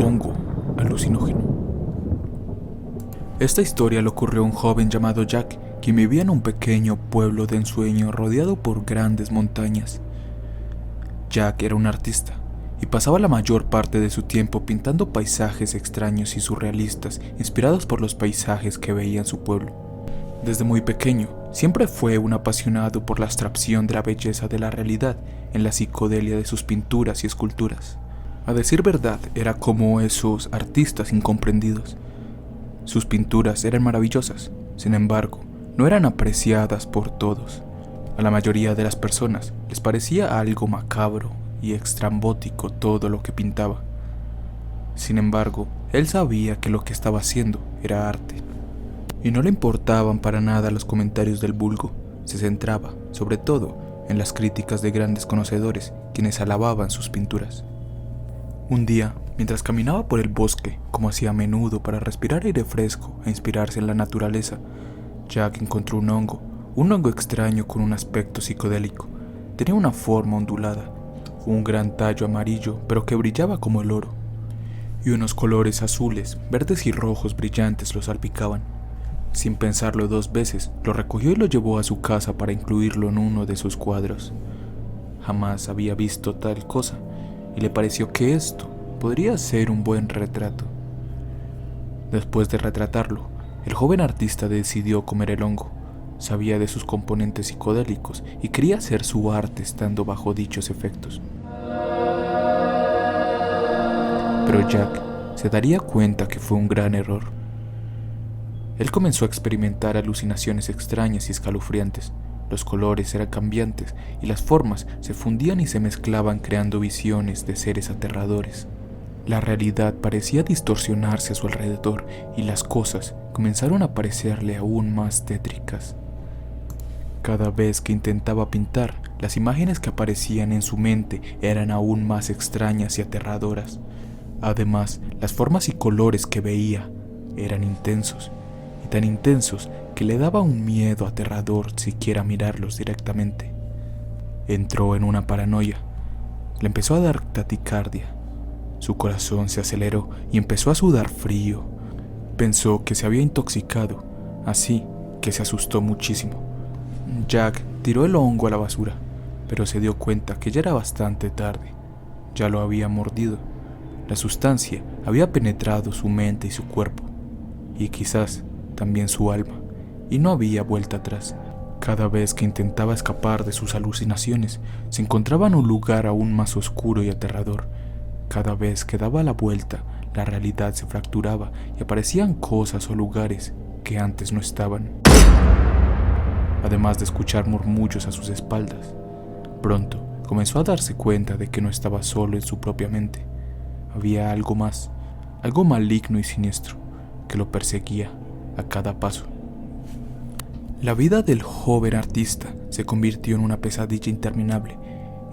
hongo alucinógeno. Esta historia le ocurrió a un joven llamado Jack, quien vivía en un pequeño pueblo de ensueño rodeado por grandes montañas. Jack era un artista y pasaba la mayor parte de su tiempo pintando paisajes extraños y surrealistas inspirados por los paisajes que veía en su pueblo. Desde muy pequeño, siempre fue un apasionado por la abstracción de la belleza de la realidad en la psicodelia de sus pinturas y esculturas. A decir verdad, era como esos artistas incomprendidos. Sus pinturas eran maravillosas, sin embargo, no eran apreciadas por todos. A la mayoría de las personas les parecía algo macabro y estrambótico todo lo que pintaba. Sin embargo, él sabía que lo que estaba haciendo era arte. Y no le importaban para nada los comentarios del vulgo. Se centraba, sobre todo, en las críticas de grandes conocedores, quienes alababan sus pinturas. Un día, mientras caminaba por el bosque, como hacía a menudo para respirar aire fresco e inspirarse en la naturaleza, Jack encontró un hongo extraño con un aspecto psicodélico. Tenía una forma ondulada, un gran tallo amarillo, pero que brillaba como el oro, y unos colores azules, verdes y rojos brillantes lo salpicaban. Sin pensarlo dos veces, lo recogió y lo llevó a su casa para incluirlo en uno de sus cuadros. Jamás había visto tal cosa, y le pareció que esto podría ser un buen retrato. Después de retratarlo, el joven artista decidió comer el hongo. Sabía de sus componentes psicodélicos y quería hacer su arte estando bajo dichos efectos. Pero Jack se daría cuenta que fue un gran error. Él comenzó a experimentar alucinaciones extrañas y escalofriantes. Los colores eran cambiantes y las formas se fundían y se mezclaban creando visiones de seres aterradores. La realidad parecía distorsionarse a su alrededor y las cosas comenzaron a parecerle aún más tétricas. Cada vez que intentaba pintar, las imágenes que aparecían en su mente eran aún más extrañas y aterradoras. Además, las formas y colores que veía eran intensos, y tan intensos que le daba un miedo aterrador siquiera mirarlos directamente. Entró en una paranoia. Le empezó a dar taquicardia. Su corazón se aceleró y empezó a sudar frío. Pensó que se había intoxicado, así que se asustó muchísimo. Jack tiró el hongo a la basura, pero se dio cuenta que ya era bastante tarde. Ya lo había mordido. La sustancia había penetrado su mente y su cuerpo, y quizás también su alma, y no había vuelta atrás. Cada vez que intentaba escapar de sus alucinaciones, se encontraba en un lugar aún más oscuro y aterrador. Cada vez que daba la vuelta, la realidad se fracturaba y aparecían cosas o lugares que antes no estaban. Además de escuchar murmullos a sus espaldas, pronto comenzó a darse cuenta de que no estaba solo en su propia mente. Había algo más, algo maligno y siniestro, que lo perseguía a cada paso. La vida del joven artista se convirtió en una pesadilla interminable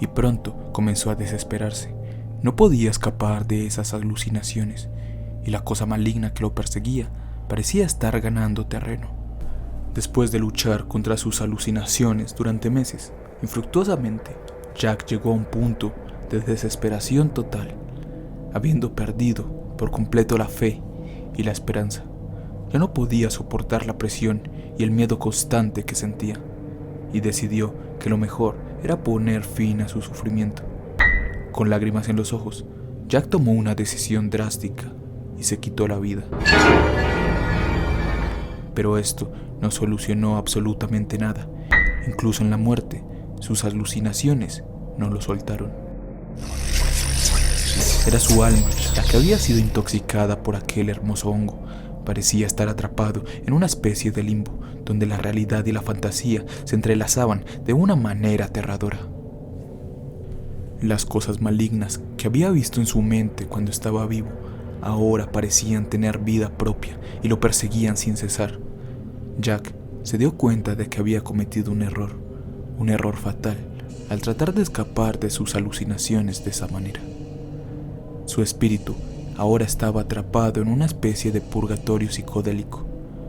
y pronto comenzó a desesperarse. No podía escapar de esas alucinaciones y la cosa maligna que lo perseguía parecía estar ganando terreno. Después de luchar contra sus alucinaciones durante meses, infructuosamente, Jack llegó a un punto de desesperación total, habiendo perdido por completo la fe y la esperanza. Ya no podía soportar la presión y el miedo constante que sentía, y decidió que lo mejor era poner fin a su sufrimiento. Con lágrimas en los ojos, Jack tomó una decisión drástica y se quitó la vida. Pero esto no solucionó absolutamente nada. Incluso en la muerte, sus alucinaciones no lo soltaron. Era su alma la que había sido intoxicada por aquel hermoso hongo. Parecía estar atrapado en una especie de limbo, donde la realidad y la fantasía se entrelazaban de una manera aterradora. Las cosas malignas que había visto en su mente cuando estaba vivo, ahora parecían tener vida propia y lo perseguían sin cesar. Jack se dio cuenta de que había cometido un error fatal, al tratar de escapar de sus alucinaciones de esa manera. Su espíritu ahora estaba atrapado en una especie de purgatorio psicodélico,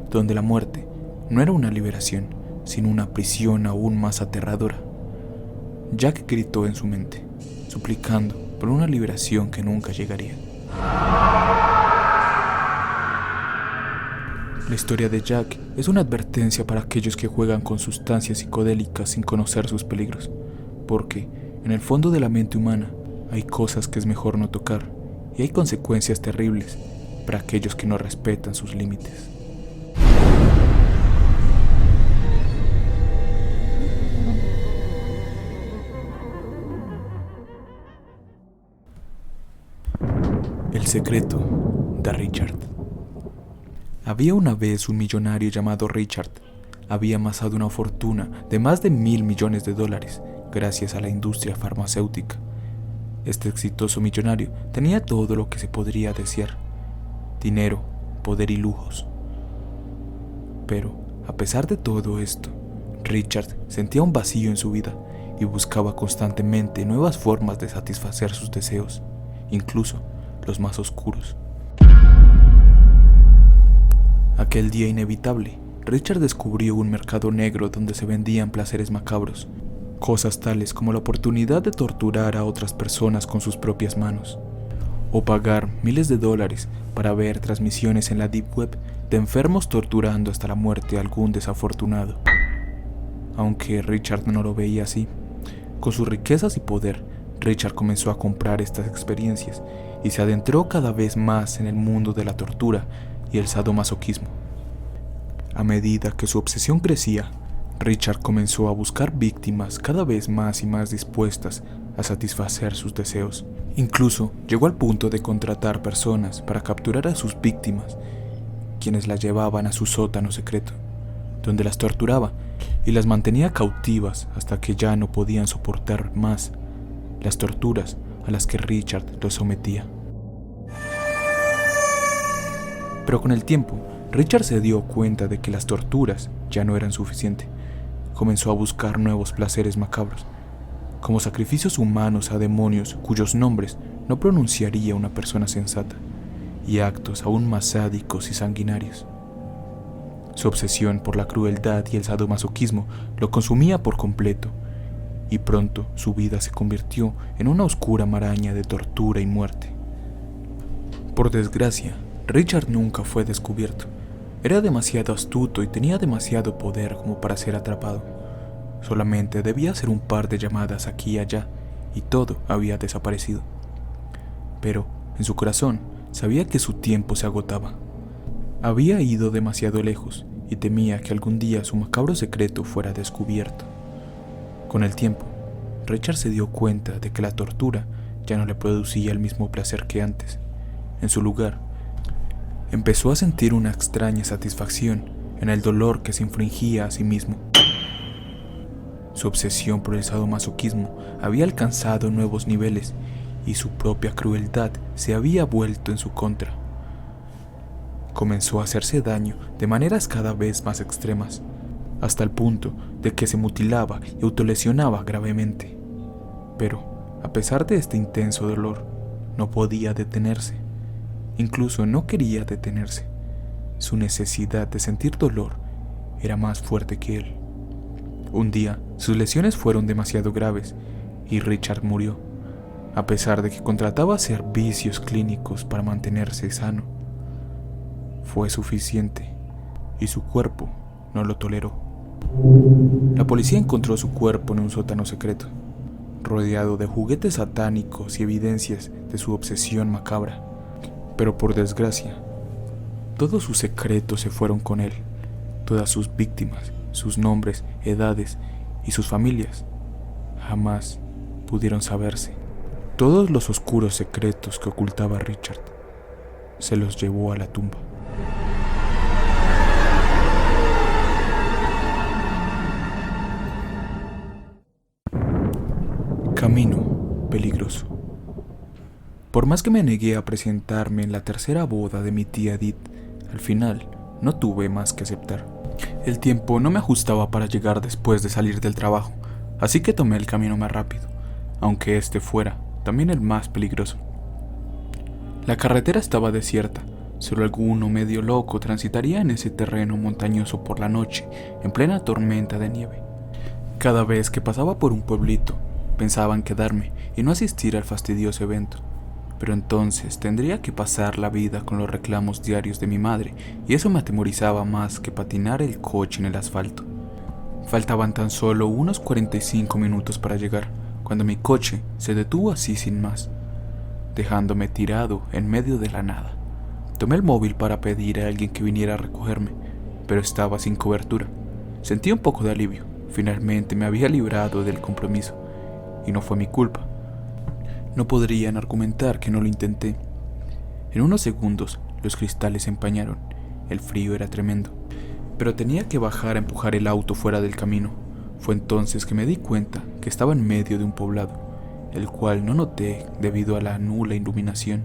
donde la muerte no era una liberación, sino una prisión aún más aterradora. Jack gritó en su mente, suplicando por una liberación que nunca llegaría. La historia de Jack es una advertencia para aquellos que juegan con sustancias psicodélicas sin conocer sus peligros, porque en el fondo de la mente humana hay cosas que es mejor no tocar y hay consecuencias terribles para aquellos que no respetan sus límites. El secreto de Richard. Había una vez un millonario llamado Richard. Había amasado una fortuna de más de $1.000 millones gracias a la industria farmacéutica. Este exitoso millonario tenía todo lo que se podría desear: dinero, poder y lujos. Pero, a pesar de todo esto, Richard sentía un vacío en su vida y buscaba constantemente nuevas formas de satisfacer sus deseos, incluso los más oscuros. Aquel día inevitable, Richard descubrió un mercado negro donde se vendían placeres macabros, cosas tales como la oportunidad de torturar a otras personas con sus propias manos, o pagar miles de dólares para ver transmisiones en la Deep Web de enfermos torturando hasta la muerte a algún desafortunado. Aunque Richard no lo veía así, con sus riquezas y poder, Richard comenzó a comprar estas experiencias y se adentró cada vez más en el mundo de la tortura y el sadomasoquismo. A medida que su obsesión crecía, Richard comenzó a buscar víctimas cada vez más y más dispuestas a satisfacer sus deseos. Incluso llegó al punto de contratar personas para capturar a sus víctimas, quienes las llevaban a su sótano secreto, donde las torturaba y las mantenía cautivas hasta que ya no podían soportar más las torturas a las que Richard los sometía. Pero con el tiempo, Richard se dio cuenta de que las torturas ya no eran suficientes. Comenzó a buscar nuevos placeres macabros, como sacrificios humanos a demonios cuyos nombres no pronunciaría una persona sensata, y actos aún más sádicos y sanguinarios. Su obsesión por la crueldad y el sadomasoquismo lo consumía por completo, y pronto su vida se convirtió en una oscura maraña de tortura y muerte. Por desgracia, Richard nunca fue descubierto. Era demasiado astuto y tenía demasiado poder como para ser atrapado. Solamente debía hacer un par de llamadas aquí y allá, y todo había desaparecido. Pero, en su corazón, sabía que su tiempo se agotaba. Había ido demasiado lejos y temía que algún día su macabro secreto fuera descubierto. Con el tiempo, Richard se dio cuenta de que la tortura ya no le producía el mismo placer que antes. En su lugar, empezó a sentir una extraña satisfacción en el dolor que se infligía a sí mismo. Su obsesión por el sadomasoquismo había alcanzado nuevos niveles y su propia crueldad se había vuelto en su contra. Comenzó a hacerse daño de maneras cada vez más extremas, hasta el punto de que se mutilaba y autolesionaba gravemente. Pero, a pesar de este intenso dolor, no podía detenerse. Incluso no quería detenerse. Su necesidad de sentir dolor era más fuerte que él. Un día, sus lesiones fueron demasiado graves y Richard murió, a pesar de que contrataba servicios clínicos para mantenerse sano. Fue suficiente y su cuerpo no lo toleró. La policía encontró su cuerpo en un sótano secreto, rodeado de juguetes satánicos y evidencias de su obsesión macabra. Pero por desgracia, todos sus secretos se fueron con él. Todas sus víctimas, sus nombres, edades y sus familias jamás pudieron saberse. Todos los oscuros secretos que ocultaba Richard se los llevó a la tumba. Camino peligroso. Por más que me negué a presentarme en la tercera boda de mi tía Edith, al final no tuve más que aceptar. El tiempo no me ajustaba para llegar después de salir del trabajo, así que tomé el camino más rápido, aunque este fuera también el más peligroso. La carretera estaba desierta, solo alguno medio loco transitaría en ese terreno montañoso por la noche, en plena tormenta de nieve. Cada vez que pasaba por un pueblito, pensaba en quedarme y no asistir al fastidioso evento. pero entonces tendría que pasar la vida con los reclamos diarios de mi madre, y eso me atemorizaba más que patinar el coche en el asfalto. Faltaban tan solo unos 45 minutos para llegar, cuando mi coche se detuvo así sin más, dejándome tirado en medio de la nada. Tomé el móvil para pedir a alguien que viniera a recogerme, pero estaba sin cobertura. Sentí un poco de alivio. Finalmente me había librado del compromiso, y no fue mi culpa. No podrían argumentar que no lo intenté. En unos segundos los cristales se empañaron. El frío era tremendo, pero tenía que bajar a empujar el auto fuera del camino. Fue entonces que me di cuenta que estaba en medio de un poblado, el cual no noté debido a la nula iluminación.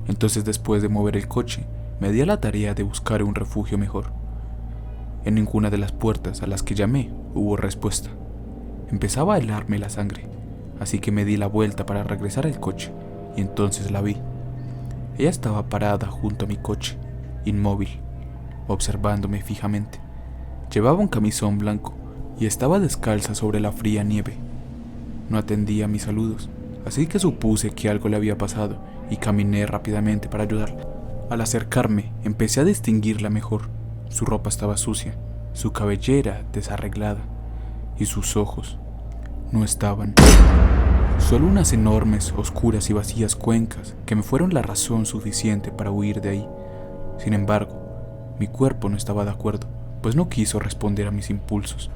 Entonces, después de mover el coche, me di a la tarea de buscar un refugio mejor. En ninguna de las puertas a las que llamé hubo respuesta. Empezaba a helarme la sangre, así que me di la vuelta para regresar al coche, y entonces la vi. Ella estaba parada junto a mi coche, inmóvil, observándome fijamente. Llevaba un camisón blanco y estaba descalza sobre la fría nieve. No atendía mis saludos, así que supuse que algo le había pasado y caminé rápidamente para ayudarla. Al acercarme, empecé a distinguirla mejor. Su ropa estaba sucia, su cabellera desarreglada, y sus ojos no estaban. Solo unas enormes, oscuras y vacías cuencas que me fueron la razón suficiente para huir de ahí. Sin embargo, mi cuerpo no estaba de acuerdo, pues no quiso responder a mis impulsos,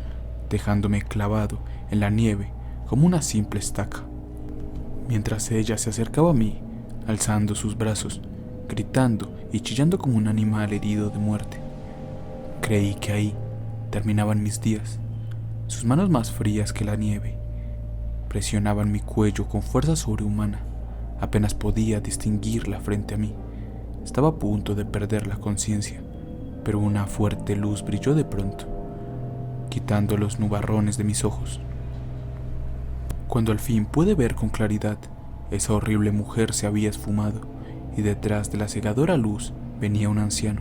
dejándome clavado en la nieve como una simple estaca. Mientras ella se acercaba a mí, alzando sus brazos, gritando y chillando como un animal herido de muerte. Creí que ahí terminaban mis días. Sus manos más frías que la nieve presionaban mi cuello con fuerza sobrehumana. Apenas podía distinguirla frente a mí. Estaba a punto de perder la conciencia, pero una fuerte luz brilló de pronto, quitando los nubarrones de mis ojos. Cuando al fin pude ver con claridad, esa horrible mujer se había esfumado, y detrás de la cegadora luz venía un anciano,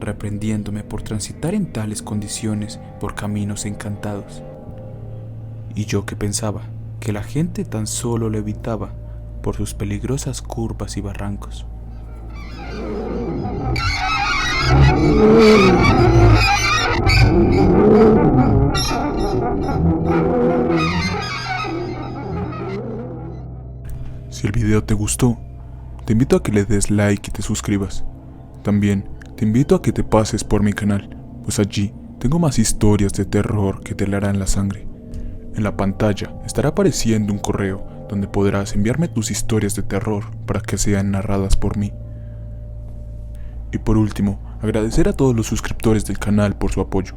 reprendiéndome por transitar en tales condiciones por caminos encantados. Y yo que pensaba que la gente tan solo lo evitaba por sus peligrosas curvas y barrancos. Si el video te gustó, te invito a que le des like y te suscribas. También te invito a que te pases por mi canal, pues allí tengo más historias de terror que te helarán la sangre. En la pantalla estará apareciendo un correo donde podrás enviarme tus historias de terror para que sean narradas por mí. Y por último, agradecer a todos los suscriptores del canal por su apoyo.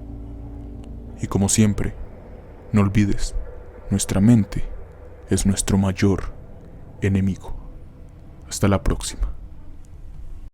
Y como siempre, no olvides, nuestra mente es nuestro mayor enemigo. Hasta la próxima.